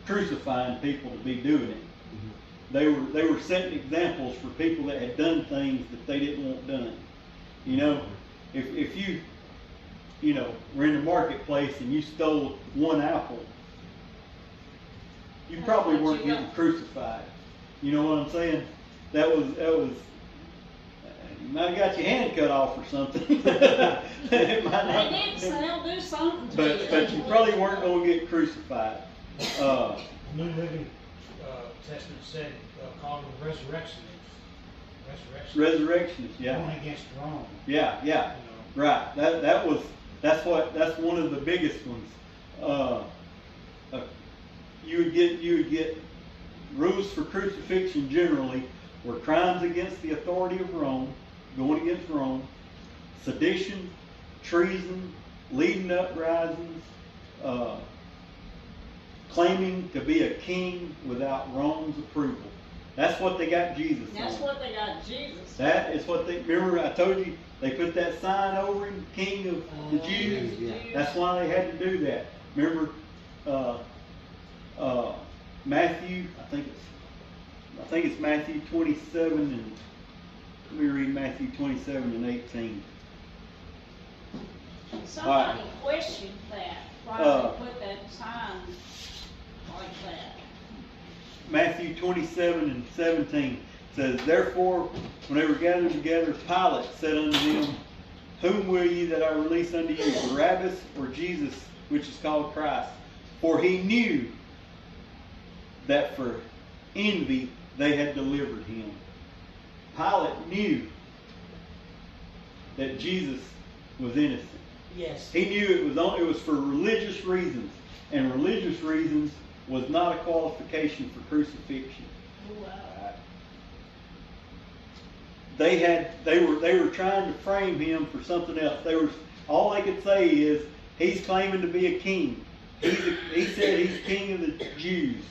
crucifying people to be doing it. They were setting examples for people that had done things that they didn't want done. You know, if you know, were in the marketplace and you stole one apple, you probably weren't getting crucified. You know what I'm saying? That was you might have got your hand cut off or something. It might not, they did sell, do something to you. but you probably weren't going to get crucified. New Living Testament said, called them resurrectionists. Resurrectionists, yeah. Going against Rome. Yeah, yeah. You know. Right. That's one of the biggest ones. You would get rules for crucifixion generally were crimes against the authority of Rome, going against Rome, sedition, treason, leading uprisings, claiming to be a king without Rome's approval. That's what they got Jesus on. That's what they got Jesus. That is what they, remember I told you, they put that sign over him, King of the Jews. Yeah. That's why they had to do that. Remember, Matthew, I think it's Matthew 27 and, let me read Matthew 27 and 18. Somebody questioned that, why they put that sign like that. Matthew 27 and 17 says, therefore, when they were gathered together, Pilate said unto them, whom will ye that I release unto you, Barabbas or Jesus, which is called Christ? For he knew that for envy they had delivered him. Pilate knew that Jesus was innocent. Yes. He knew it was for religious reasons, and religious reasons was not a qualification for crucifixion. Wow. They were trying to frame him for something else. All they could say is he's claiming to be a king. He said he's king of the Jews,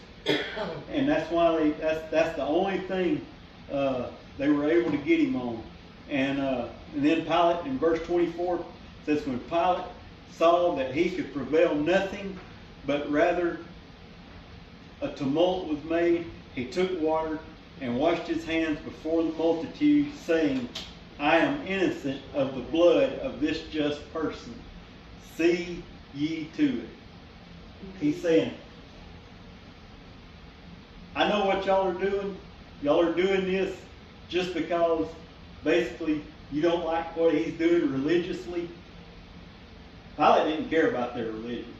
and that's why that's the only thing they were able to get him on. And then Pilate in verse 24 says, when Pilate saw that he could prevail nothing, but rather a tumult was made, he took water and washed his hands before the multitude, saying, I am innocent of the blood of this just person. See ye to it. He's saying, I know what y'all are doing. Y'all are doing this just because basically you don't like what he's doing religiously. Pilate didn't care about their religion.